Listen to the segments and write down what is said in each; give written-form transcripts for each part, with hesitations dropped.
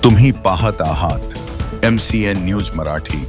तुम्ही पाहत आहात MCN न्यूज मराठी।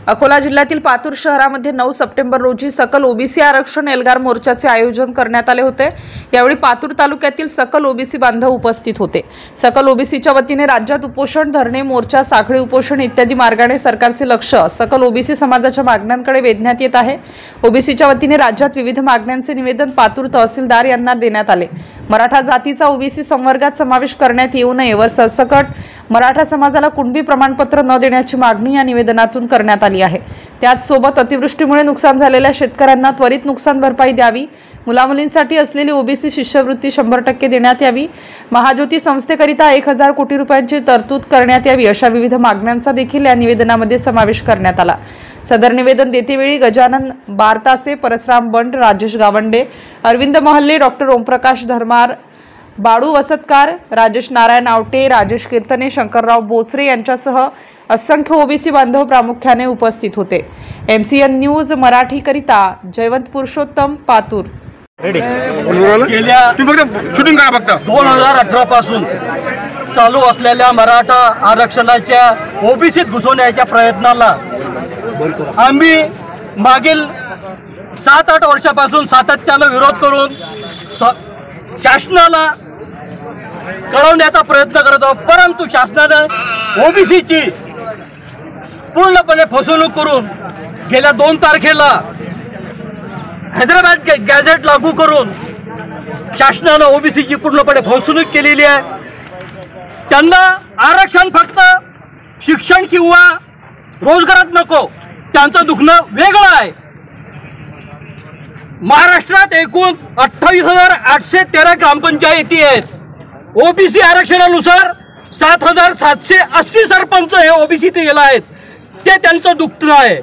अकोला जिल्ह्यातील पातूर शहरामध्ये 9 सप्टेंबर रोजी सकल ओबीसी आरक्षण एल्गार मोर्चाचे आयोजन करण्यात आले होते। यावेळी पातूर तालुक्यातील सकल ओबीसी बांधव उपस्थित होते। सकल ओबीसीच्या वतीने राज्यात उपोषण, धरणे, मोर्चा, साखळी उपोषण इत्यादी मार्गाने सरकारचे लक्ष सकल ओबीसी समाजाच्या मागण्यांकडे वेधण्यात येत आहे। ओबीसीच्या वतीने राज्यात विविध मागण्यांचे निवेदन पातूर तहसीलदार यांना देण्यात आले। मराठा जातीचा ओबीसी संवर्गात समावेश करण्यात येऊ नये व सरसकट मराठा समाजाला कुणबी प्रमाणपत्र न देण्याची मागणी या निवेदनातून करण्यात आली आहे। त्याच सोबत अतिवृष्टीमुळे नुकसान झालेल्या शेतकऱ्यांना त्वरित नुकसान भरपाई द्यावी, मुलामुलींसाठी असलेली ओबीसी शिष्यवृत्ती 100% देण्यात यावी, महाज्योती संस्थेकरिता 1000 कोटी रुपयांची तरतूद करण्यात यावी अशा विविध मागण्यांचा देखील या निवेदनामध्ये समावेश करण्यात आला। सदर निवेदन देतेवेळी गजानन बारतासे, परसराम बंड, राजेश गावंडे, अरविंद महल्ले, डॉक्टर ओमप्रकाश धर्मार, बाळू वसतकार, राजेश नारायण आवटे, राजेश कीर्तने, शंकरराव बोचरे यांच्यासह असंख्य ओबीसी बांधव प्रामुख्याने उपस्थित होते। MCN न्यूज मराठी करिता जयवंत पुरुषोत्तम, पातूर। गेल्या 2018 पासून चालू असलेल्या मराठा आरक्षणाच्या ओबीसीत घुसवण्याच्या प्रयत्नाला आम्ही मागील 7-8 वर्षापासून सातत्याने विरोध करून शासनाला कळवण्याचा प्रयत्न करत आहोत, परंतु शासनाने ओबीसीची पूर्णपणे फसवणूक करून गेल्या 2 तारखेला हैदराबाद गॅझेट लागू करून शासनाने ओबीसीची पूर्णपणे फसवणूक केलेली आहे। त्यांना आरक्षण फक्त शिक्षण किंवा रोजगारात नको, त्यांचं दुखणं वेगळं आहे। महाराष्ट्रात एकूण 28,813 ग्रामपंचायती आहेत। ओबीसी आरक्षणानुसार 7,780 सरपंच हे ओबीसीतील आहेत, ते त्यांचं दुखणं आहे।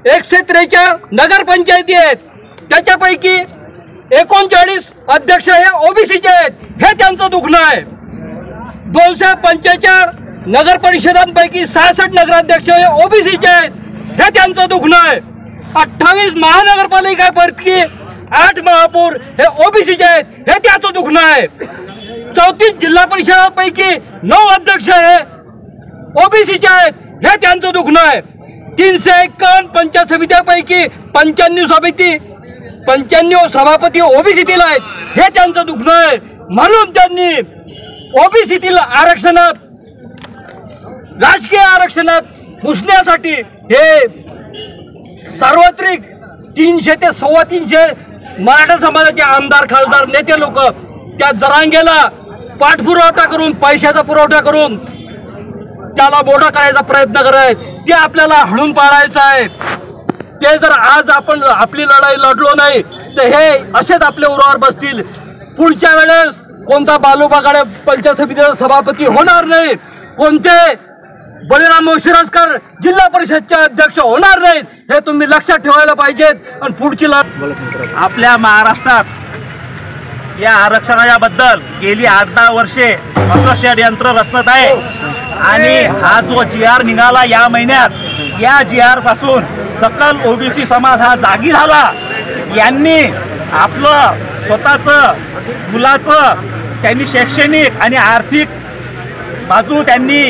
143 नगरपंचायती आहेत, त्याच्यापैकी 39 अध्यक्ष हे ओबीसीचे आहेत, हे त्यांचं दुखणं आहे। 245 नगर परिषदांपैकी 66 नगराध्यक्ष हे ओबीसीचे आहेत, हे त्यांचं दुखणं आहे। 28 महानगरपालिकांपैकी 8 महापौर हे ओबीसीचे आहेत, हे त्याचं दुखणं आहे। 34 जिल्हा परिषदांपैकी 9 अध्यक्ष हे ओबीसीचे आहेत, हे त्यांचं दुखणं आहे। 351 पंचायत समित्यांपैकी 95 सभापती ओबीसीतील आहेत, हे त्यांचं दुखणं आहे। म्हणून त्यांनी ओबीसीतील आरक्षणात, राजकीय आरक्षणात घुसण्यासाठी हे सार्वत्रिक 300 ते 325 मराठा समाजाचे आमदार, खासदार, नेते लोक त्या जरांगेला पाठपुरावा करून, पैशाचा पुरवठा करून त्याला मोठा करायचा प्रयत्न करत आहेत। ते आपल्याला हाणून पाडायचं आहे। ते जर आज आपण आपली लढाई लढलो नाही तर हे असेच आपल्या उरावर बसतील। पुढच्या वेळेस कोणता बालूबागाडे पंचायत समितीचा सभापती होणार नाही, कोणते बळीराम शिरस्कर जिल्हा परिषदचे अध्यक्ष होणार नाहीत, हे तुम्ही लक्षात ठेवायला पाहिजेत। आणि पुढची आपल्या महाराष्ट्रात या आरक्षणाबद्दल गेली 8-10 वर्षे असं षडयंत्र रचत आहे आणि हा जो GR निघाला या महिन्यात, या GR पासून सकल ओबीसी समाज हा जागी झाला। यांनी आपलं स्वतःचं मुलाचं त्यांनी शैक्षणिक आणि आर्थिक बाजू त्यांनी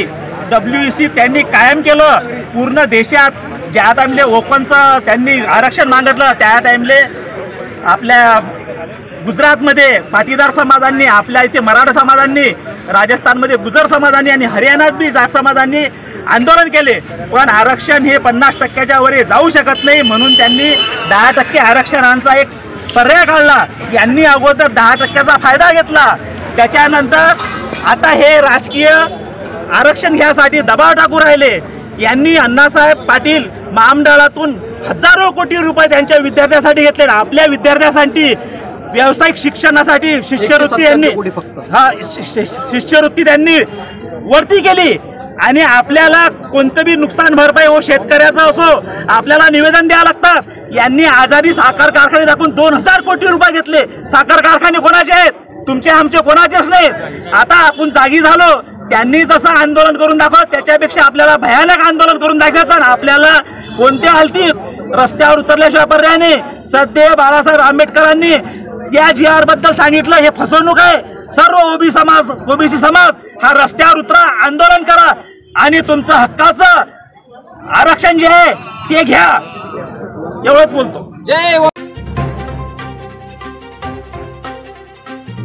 WEC त्यांनी कायम केलं। पूर्ण देशात ज्या टाइमले ओपनचं त्यांनी आरक्षण मागितलं, त्या टाइमले आपल्या गुजरातमध्ये पाटीदार समाजांनी, आपल्या इथे मराठा समाजांनी, राजस्थानमध्ये गुजर समाजांनी आणि हरियाणात बी जाट समाजांनी आंदोलन केले, पण आरक्षण हे 50%च्या वर जाऊ शकत नाही, म्हणून त्यांनी 10% आरक्षणांचा एक पर्याय काढला। यांनी अगोदर 10%चा फायदा घेतला, त्याच्यानंतर आता हे राजकीय आरक्षण घ्यासाठी दबाव टाकू राहिले। यांनी अण्णासाहेब पाटील महामंडळातून हजारो कोटी रुपये त्यांच्या विद्यार्थ्यांसाठी घेतले। आपल्या विद्यार्थ्यांसाठी व्यावसायिक शिक्षणासाठी शिष्यवृत्ती यांनी शिष्यवृत्ती त्यांनी वरती केली आणि आपल्याला कोणतेही नुकसान भरपाई हो शेतकऱ्याचा असो आपल्याला निवेदन द्यावं लागतं। यांनी आझादी साखर कारखाने दाखवून 2000 कोटी रुपये घेतले। साखर कारखाने कोणाचे आहेत? तुमचे आमचे कोणाचेच नाहीत। आता आपण जागी झालो, त्यांनी जसं आंदोलन करून दाखवत त्याच्यापेक्षा आपल्याला भयानक आंदोलन करून दाखवायचं। आपल्याला कोणत्या हालतीत रस्त्यावर उतरल्याशिवाय पर्याय नाही। सध्या बाळासाहेब आंबेडकरांनी या GR बद्दल सांगितलं हे फसवणूक आहे। सर्व ओबीसी समाज हा रस्त्यावर उतरा, आंदोलन करा आणि तुमचं हक्काचं आरक्षण जे आहे ते घ्या, एवढंच बोलतो. जय